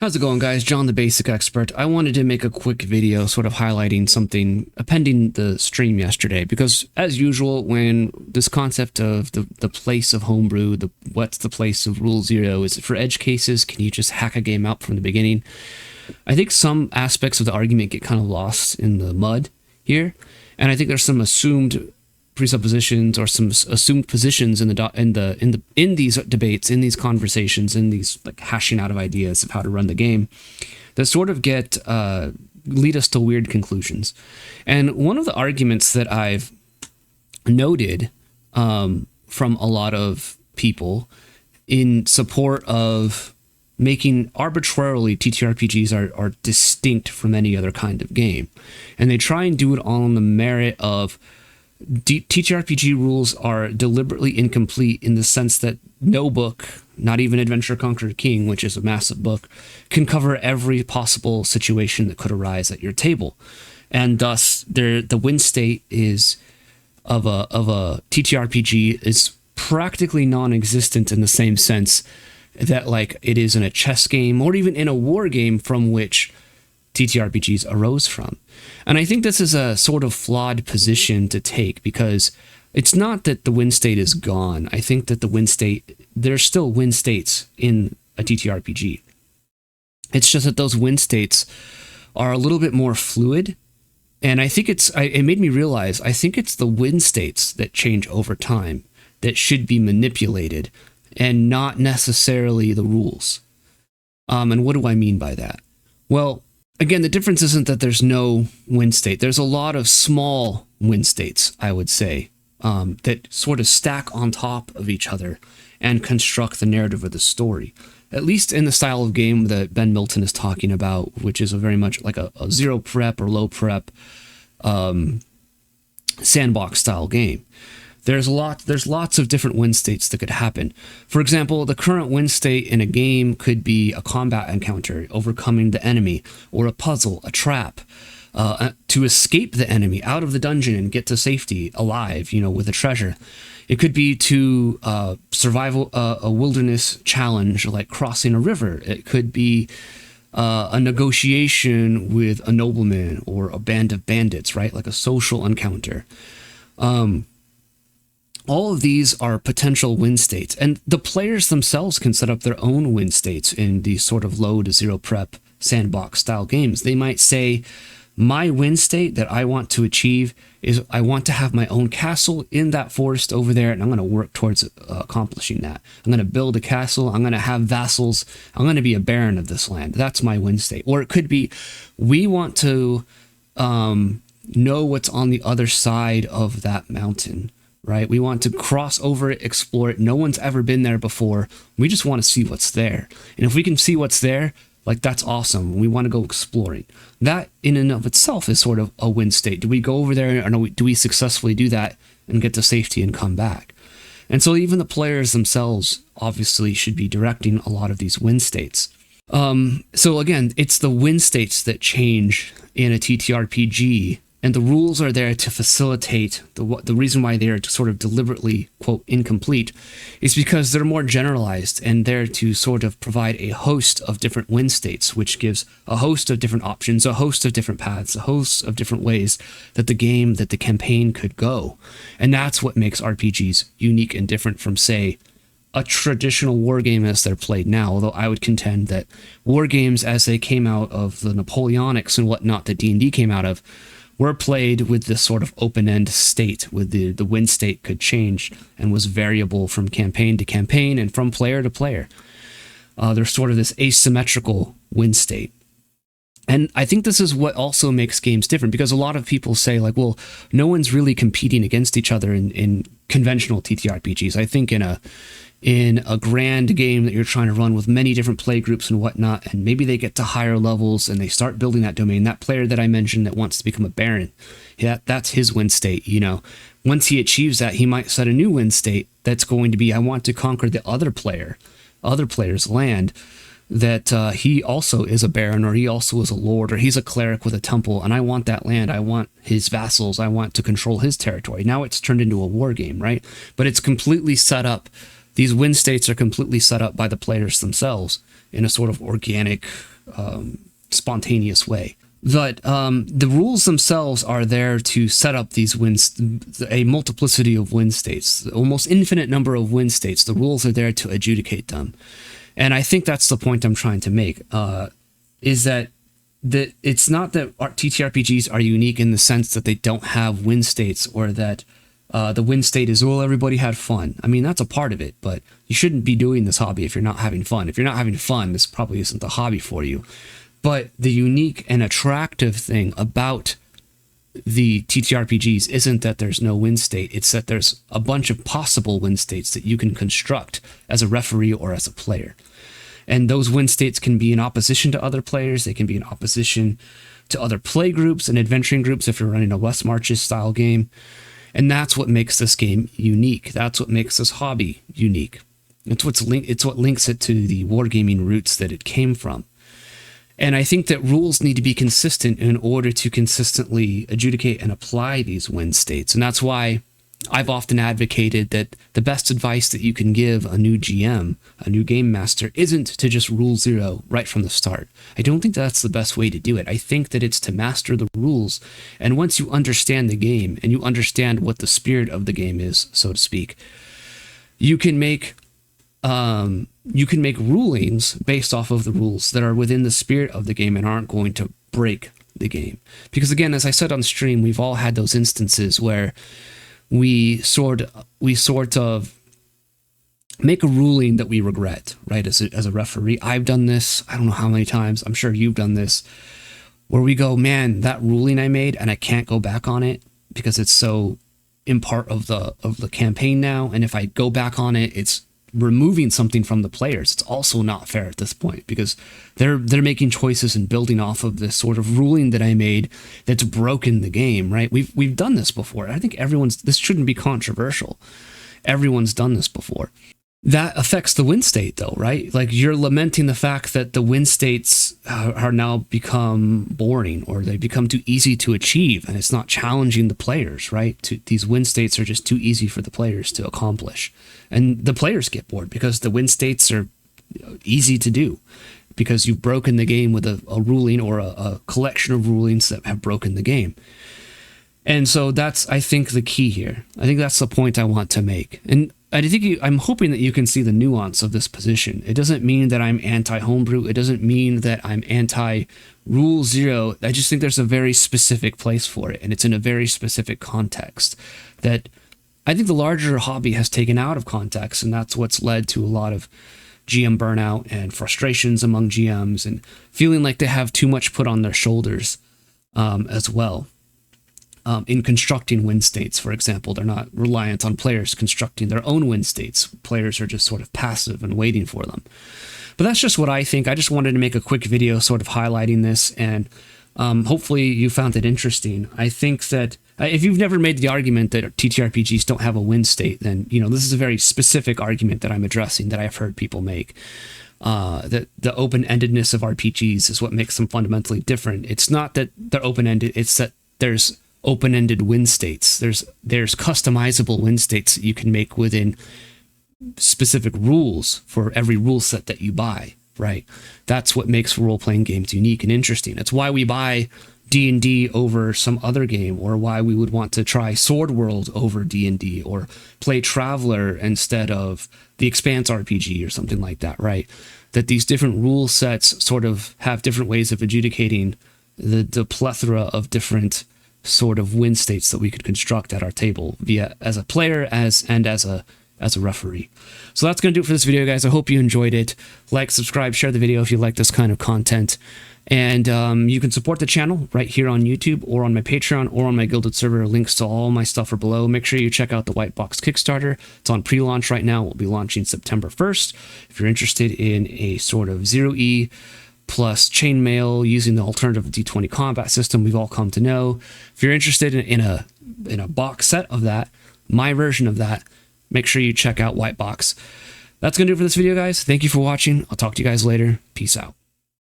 How's it going, guys? John the Basic Expert. I wanted to make a quick video sort of highlighting something appending the stream yesterday, because as usual, when this concept of the place of homebrew, what's the place of Rule Zero, is it for edge cases? Can you just hack a game out from the beginning? I think some aspects of the argument get kind of lost in the mud here, and I think there's some assumed presuppositions or some assumed positions in these debates, in these conversations, in these like hashing out of ideas of how to run the game that sort of lead us to weird conclusions. And one of the arguments that I've noted from a lot of people in support of making arbitrarily TTRPGs are distinct from any other kind of game, and they try and do it all on the merit of TTRPG rules are deliberately incomplete in the sense that no book, not even Adventure Conquer King, which is a massive book, can cover every possible situation that could arise at your table. And thus, the win state of a TTRPG is practically non-existent in the same sense that like it is in a chess game or even in a war game from which TTRPGs arose from. And I think this is a sort of flawed position to take, because it's not that the win state is gone. I think that there's still win states in a TTRPG. It's just that those win states are a little bit more fluid. And I think it made me realize, I think it's the win states that change over time that should be manipulated and not necessarily the rules. And what do I mean by that? Well, again, the difference isn't that there's no win state. There's a lot of small win states, I would say, that sort of stack on top of each other and construct the narrative of the story. At least in the style of game that Ben Milton is talking about, which is a very much like a zero prep or low prep sandbox style game. There's lots of different win states that could happen. For example, the current win state in a game could be a combat encounter, overcoming the enemy, or a puzzle, a trap, to escape the enemy out of the dungeon and get to safety alive, with a treasure. It could be to survive a wilderness challenge, like crossing a river. It could be a negotiation with a nobleman or a band of bandits, right? Like a social encounter. All of these are potential win states, and the players themselves can set up their own win states in these sort of low to zero prep sandbox style games. They might say, my win state that I want to achieve is I want to have my own castle in that forest over there, and I'm going to work towards accomplishing that. I'm going to build a castle. I'm going to have vassals. I'm going to be a baron of this land. That's my win state. Or it could be, we want to know what's on the other side of that mountain. Right? We want to cross over it, explore it. No one's ever been there before. We just want to see what's there. And if we can see what's there, like that's awesome. We want to go exploring. That in and of itself is sort of a win state. Do we go over there or do we successfully do that and get to safety and come back? And so even the players themselves obviously should be directing a lot of these win states. So again, it's the win states that change in a TTRPG. And the rules are there to facilitate the reason why they are sort of deliberately, quote, incomplete is because they're more generalized and there to sort of provide a host of different win states, which gives a host of different options, a host of different paths, a host of different ways that the campaign could go. And that's what makes RPGs unique and different from, say, a traditional war game as they're played now, although I would contend that war games as they came out of the Napoleonics and whatnot that D&D came out of were played with this sort of open-end state, with the win state could change and was variable from campaign to campaign and from player to player. There's sort of this asymmetrical win state. And I think this is what also makes games different, because a lot of people say, like, well, no one's really competing against each other in conventional TTRPGs. I think in a grand game that you're trying to run with many different play groups and whatnot, and maybe they get to higher levels and they start building that domain. That player that I mentioned that wants to become a baron, that's his win state. Once he achieves that, he might set a new win state that's going to be, I want to conquer the other player's land, that he also is a baron, or he also is a lord, or he's a cleric with a temple, and I want that land. I want his vassals. I want to control his territory. Now it's turned into a war game, right? But it's completely set up. These win states are completely set up by the players themselves in a sort of organic spontaneous way. But the rules themselves are there to set up these a multiplicity of win states, almost infinite number of win states. The rules are there to adjudicate them. And I think that's the point I'm trying to make, is that it's not that TTRPGs are unique in the sense that they don't have win states, or that the win state is, well, everybody had fun. I mean, that's a part of it, but you shouldn't be doing this hobby if you're not having fun. If you're not having fun, this probably isn't the hobby for you. But the unique and attractive thing about the TTRPGs isn't that there's no win state, it's that there's a bunch of possible win states that you can construct as a referee or as a player. And those win states can be in opposition to other players, they can be in opposition to other play groups and adventuring groups if you're running a West Marches style game. And that's what makes this game unique. That's what makes this hobby unique. It's what links it to the wargaming roots that it came from. And I think that rules need to be consistent in order to consistently adjudicate and apply these win states. And that's why I've often advocated that the best advice that you can give a new GM, a new game master, isn't to just rule zero right from the start. I don't think that's the best way to do it. I think that it's to master the rules. And once you understand the game and you understand what the spirit of the game is, so to speak, you can make rulings based off of the rules that are within the spirit of the game and aren't going to break the game. Because again, as I said on stream, we've all had those instances where we sort of make a ruling that we regret, right? As a referee, I've done this. I don't know how many times. I'm sure you've done this, where we go, man, that ruling I made, and I can't go back on it because it's so in part of the campaign now. And if I go back on it, it's removing something from the players. It's also not fair at this point because they're making choices and building off of this sort of ruling that I made that's broken the game, right? We've done this before. I think this shouldn't be controversial. Everyone's done this before. That affects the win state though, right? Like you're lamenting the fact that the win states are now become boring or they become too easy to achieve and it's not challenging the players, right? These win states are just too easy for the players to accomplish. And the players get bored because the win states are easy to do because you've broken the game with a ruling or a collection of rulings that have broken the game. And so that's, I think, the key here. I think that's the point I want to make. And I'm hoping that you can see the nuance of this position. It doesn't mean that I'm anti-homebrew. It doesn't mean that I'm anti-rule zero. I just think there's a very specific place for it, and it's in a very specific context that I think the larger hobby has taken out of context, and that's what's led to a lot of GM burnout and frustrations among GMs and feeling like they have too much put on their shoulders as well. In constructing win states, for example, they're not reliant on players constructing their own win states. Players are just sort of passive and waiting for them. But that's just what I think. I just wanted to make a quick video sort of highlighting this, and hopefully you found it interesting. I think that if you've never made the argument that TTRPGs don't have a win state, then this is a very specific argument that I'm addressing that I've heard people make. That the open-endedness of RPGs is what makes them fundamentally different. It's not that they're open-ended, it's that there's open-ended win states. There's customizable win states that you can make within specific rules for every rule set that you buy, right? That's what makes role-playing games unique and interesting. That's why we buy D&D over some other game, or why we would want to try Sword World over D&D, or play Traveler instead of the Expanse RPG or something like that, right? That these different rule sets sort of have different ways of adjudicating the plethora of different sort of win states that we could construct at our table via as a player and as a referee. So that's going to do it for this video, guys. I hope you enjoyed it. Like, subscribe, share the video if you like this kind of content. And you can support the channel right here on YouTube or on my Patreon or on my Guilded server. Links to all my stuff are below. Make sure you check out the White Box Kickstarter. It's on pre-launch right now. We'll be launching September 1st. If you're interested in a sort of 0E plus chainmail using the alternative D20 combat system we've all come to know. If you're interested in a box set of that, my version of that, make sure you check out White Box. That's going to do it for this video, guys. Thank you for watching. I'll talk to you guys later. Peace out.